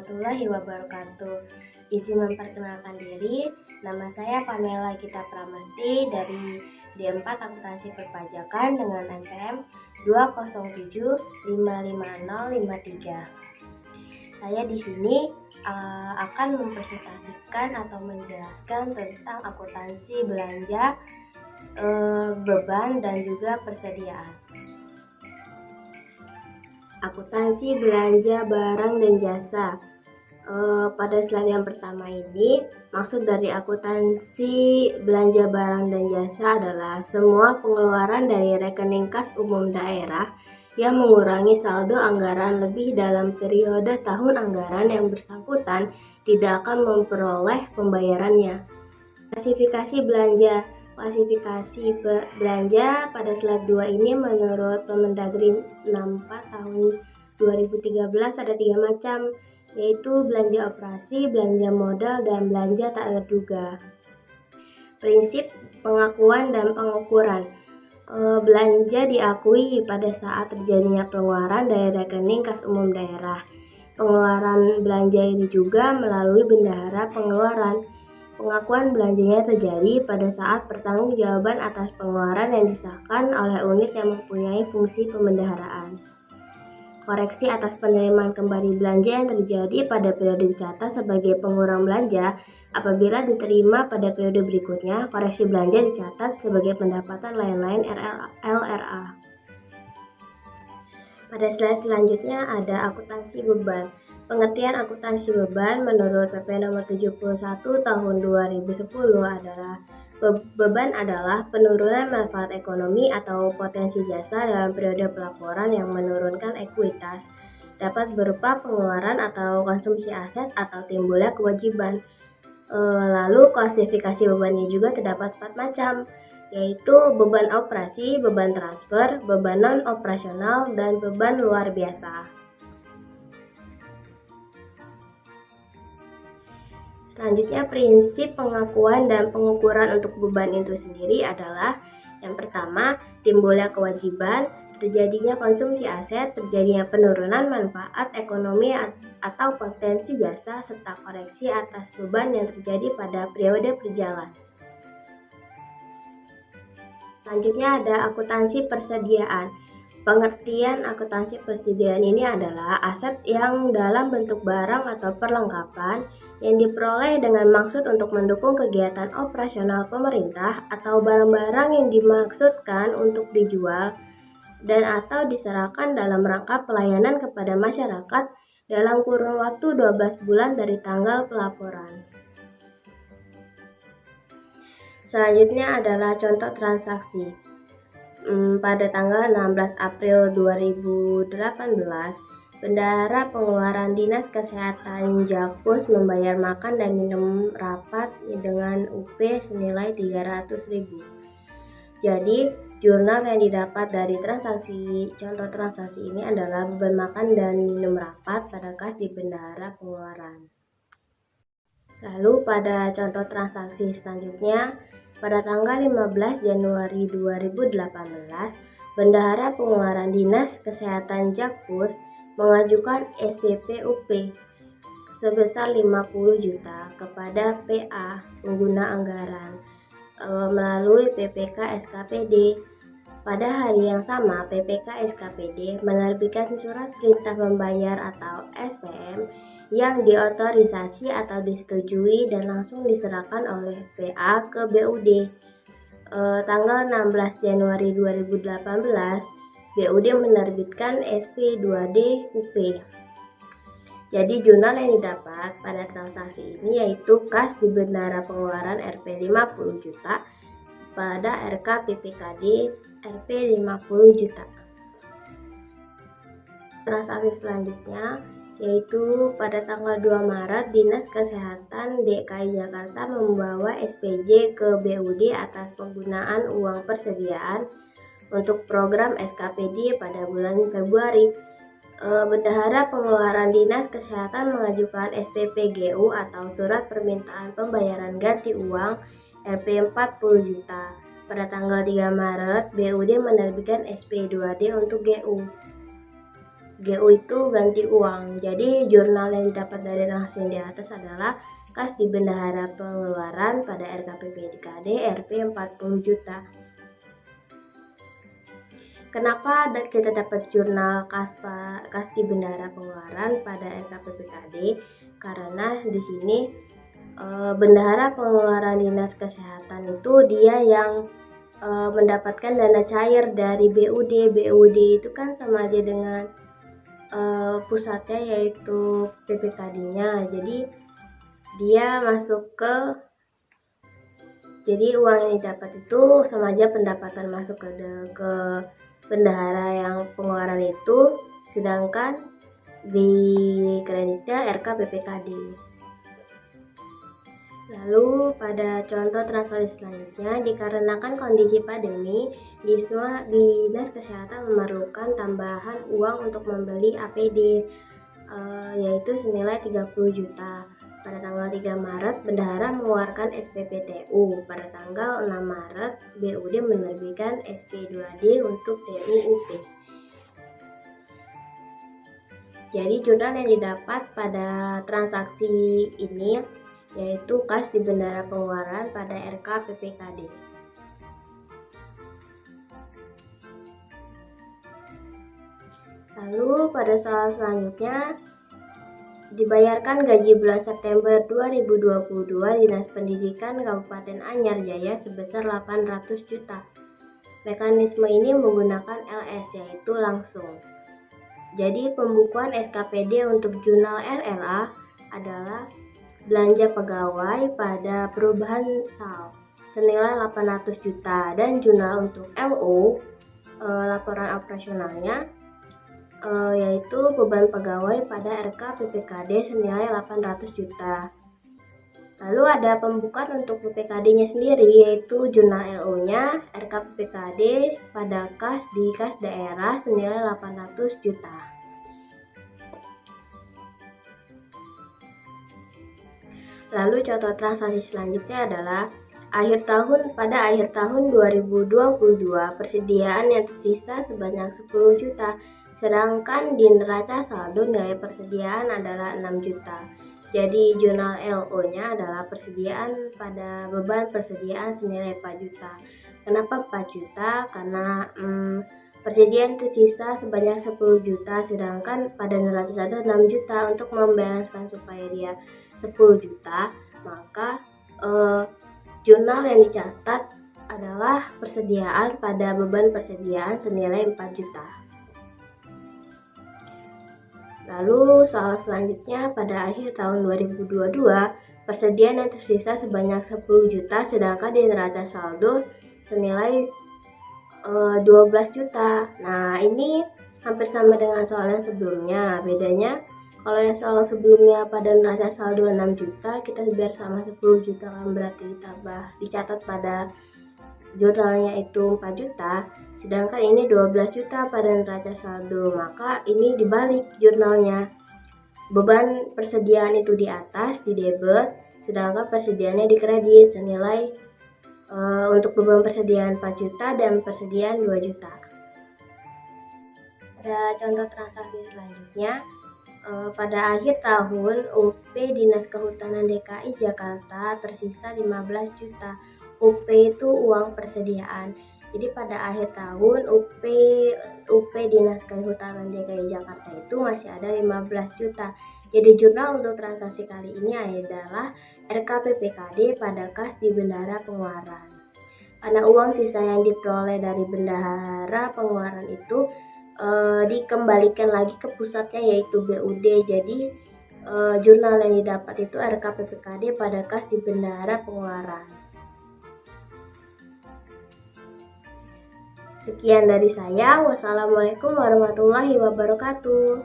warahmatullahi wabarakatuh. Izin memperkenalkan diri, nama saya Pamela Gita Pramesti dari D4 Akuntansi Perpajakan dengan NPM 207555053. Saya di sini akan mempresentasikan atau menjelaskan tentang akuntansi belanja, beban dan juga persediaan. Akuntansi belanja barang dan jasa. Pada slide yang pertama ini, maksud dari akuntansi belanja barang dan jasa adalah semua pengeluaran dari rekening kas umum daerah yang mengurangi saldo anggaran lebih dalam periode tahun anggaran yang bersangkutan tidak akan memperoleh pembayarannya. Klasifikasi belanja. Klasifikasi belanja pada slide 2 ini menurut Permendagri 64 tahun 2013 ada 3 macam, yaitu belanja operasi, belanja modal, dan belanja tak terduga. Prinsip pengakuan dan pengukuran. Belanja diakui pada saat terjadinya pengeluaran dari rekening kas umum daerah. Pengeluaran belanja ini juga melalui bendahara pengeluaran. Pengakuan belanjanya terjadi pada saat pertanggungjawaban atas pengeluaran yang disahkan oleh unit yang mempunyai fungsi pembendaharaan. Koreksi atas penerimaan kembali belanja yang terjadi pada periode dicatat sebagai pengurang belanja. Apabila diterima pada periode berikutnya, koreksi belanja dicatat sebagai pendapatan lain-lain LRA. Pada slide selanjutnya ada akuntansi beban. Pengertian akuntansi beban menurut PP nomor 71 tahun 2010 adalah beban adalah penurunan manfaat ekonomi atau potensi jasa dalam periode pelaporan yang menurunkan ekuitas, dapat berupa pengeluaran atau konsumsi aset atau timbulnya kewajiban. Lalu klasifikasi beban ini juga terdapat 4 macam, yaitu beban operasi, beban transfer, beban non-operasional, dan beban luar biasa. Selanjutnya, prinsip pengakuan dan pengukuran untuk beban itu sendiri adalah yang pertama, timbulnya kewajiban, terjadinya konsumsi aset, terjadinya penurunan manfaat ekonomi atau potensi jasa, serta koreksi atas beban yang terjadi pada periode berjalan. Selanjutnya ada akuntansi persediaan. Pengertian akuntansi persediaan ini adalah aset yang dalam bentuk barang atau perlengkapan yang diperoleh dengan maksud untuk mendukung kegiatan operasional pemerintah atau barang-barang yang dimaksudkan untuk dijual dan atau diserahkan dalam rangka pelayanan kepada masyarakat dalam kurun waktu 12 bulan dari tanggal pelaporan. Selanjutnya adalah contoh transaksi. Pada tanggal 16 April 2018, Bendahara Pengeluaran Dinas Kesehatan Jakpus membayar makan dan minum rapat dengan UP senilai 300.000. Jadi, jurnal yang didapat dari contoh transaksi ini adalah beban makan dan minum rapat pada kas di Bendahara Pengeluaran. Lalu pada contoh transaksi selanjutnya, pada tanggal 15 Januari 2018, Bendahara Pengeluaran Dinas Kesehatan Jakpus mengajukan SPP UP sebesar 50 juta kepada PA pengguna anggaran melalui PPK SKPD. Pada hari yang sama, PPK SKPD menerbitkan surat perintah membayar atau SPM yang diotorisasi atau disetujui dan langsung diserahkan oleh PA ke BUD. Tanggal 16 Januari 2018, BUD menerbitkan SP2D UP. Jadi jurnal yang didapat pada transaksi ini yaitu kas di Bendahara Pengeluaran Rp 50 juta pada RK PPKD Rp 50 juta. Transaksi selanjutnya yaitu pada tanggal 2 Maret Dinas Kesehatan DKI Jakarta membawa SPJ ke BUD atas penggunaan uang persediaan untuk program SKPD pada bulan Februari. Bendahara Pengeluaran Dinas Kesehatan mengajukan SPPGU atau Surat Permintaan Pembayaran Ganti Uang Rp 40 juta. Pada tanggal 3 Maret, BUD menerbitkan SP2D untuk GU. GU itu ganti uang. Jadi jurnal yang didapat dari transaksi yang di atas adalah kas di bendahara pengeluaran pada RKPBKD Rp 40 juta. Kenapa kita dapat jurnal kas di bendahara pengeluaran pada RKPBKD? Karena di sini bendahara pengeluaran Dinas Kesehatan itu dia yang mendapatkan dana cair dari BUD. BUD itu kan sama aja dengan pusatnya, yaitu PPKD-nya. Jadi dia masuk jadi uang yang didapat itu sama aja pendapatan masuk ke bendahara yang pengeluaran itu, sedangkan di kreditnya RKPPKD. Lalu pada contoh transaksi selanjutnya, dikarenakan kondisi pandemi, Dinas Kesehatan memerlukan tambahan uang untuk membeli APD, yaitu senilai 30 juta. Pada tanggal 3 Maret, bendahara mengeluarkan SPPTU. Pada tanggal 6 Maret, BUD menerbitkan SP2D untuk TUUP. Jadi jurnal yang didapat pada transaksi ini yaitu kas di bendahara pengeluaran pada RKPPKD. Lalu pada soal selanjutnya, dibayarkan gaji bulan September 2022 Dinas Pendidikan Kabupaten Anyar Jaya sebesar 800 juta. Mekanisme ini menggunakan LS, yaitu langsung. Jadi pembukuan SKPD untuk jurnal RLA adalah belanja pegawai pada perubahan SAL senilai 800 juta dan jurnal untuk LO laporan operasionalnya yaitu beban pegawai pada RKPPKD senilai 800 juta. Lalu ada pembukaan untuk PPKD-nya sendiri, yaitu jurnal LO-nya RKPPKD pada kas daerah senilai 800 juta. Lalu contoh transaksi selanjutnya adalah pada akhir tahun 2022 persediaan yang tersisa sebanyak 10 juta, sedangkan di neraca saldo nilai persediaan adalah 6 juta. Jadi jurnal LO-nya adalah persediaan pada beban persediaan senilai 4 juta. Kenapa 4 juta? Karena persediaan tersisa sebanyak 10 juta, sedangkan pada neraca saldo 6 juta. Untuk membalanskan supaya dia 10 juta, maka jurnal yang dicatat adalah persediaan pada beban persediaan senilai 4 juta. Lalu soal selanjutnya, pada akhir tahun 2022 persediaan yang tersisa sebanyak 10 juta, sedangkan di neraca saldo senilai 12 juta. Nah, ini hampir sama dengan soal yang sebelumnya. Bedanya kalau yang soal sebelumnya pada neraca saldo 6 juta, kita biar sama 10 juta kan berarti dicatat pada jurnalnya itu 4 juta, sedangkan ini 12 juta pada neraca saldo. Maka ini dibalik jurnalnya. Beban persediaan itu di atas di debit, sedangkan persediaannya di kredit senilai untuk beban persediaan 4 juta dan persediaan 2 juta. Pada contoh transaksi selanjutnya, pada akhir tahun UP Dinas Kehutanan DKI Jakarta tersisa 15 juta. UP itu uang persediaan. Jadi pada akhir tahun UP Dinas Kehutanan DKI Jakarta itu masih ada 15 juta. Jadi jurnal untuk transaksi kali ini adalah RKPPKD pada kas di bendahara pengeluaran. Karena uang sisa yang diperoleh dari bendahara pengeluaran itu dikembalikan lagi ke pusatnya, yaitu BUD. Jadi jurnal yang didapat itu RKPPKD pada kas di bendahara pengeluaran. Sekian dari saya. Wassalamualaikum warahmatullahi wabarakatuh.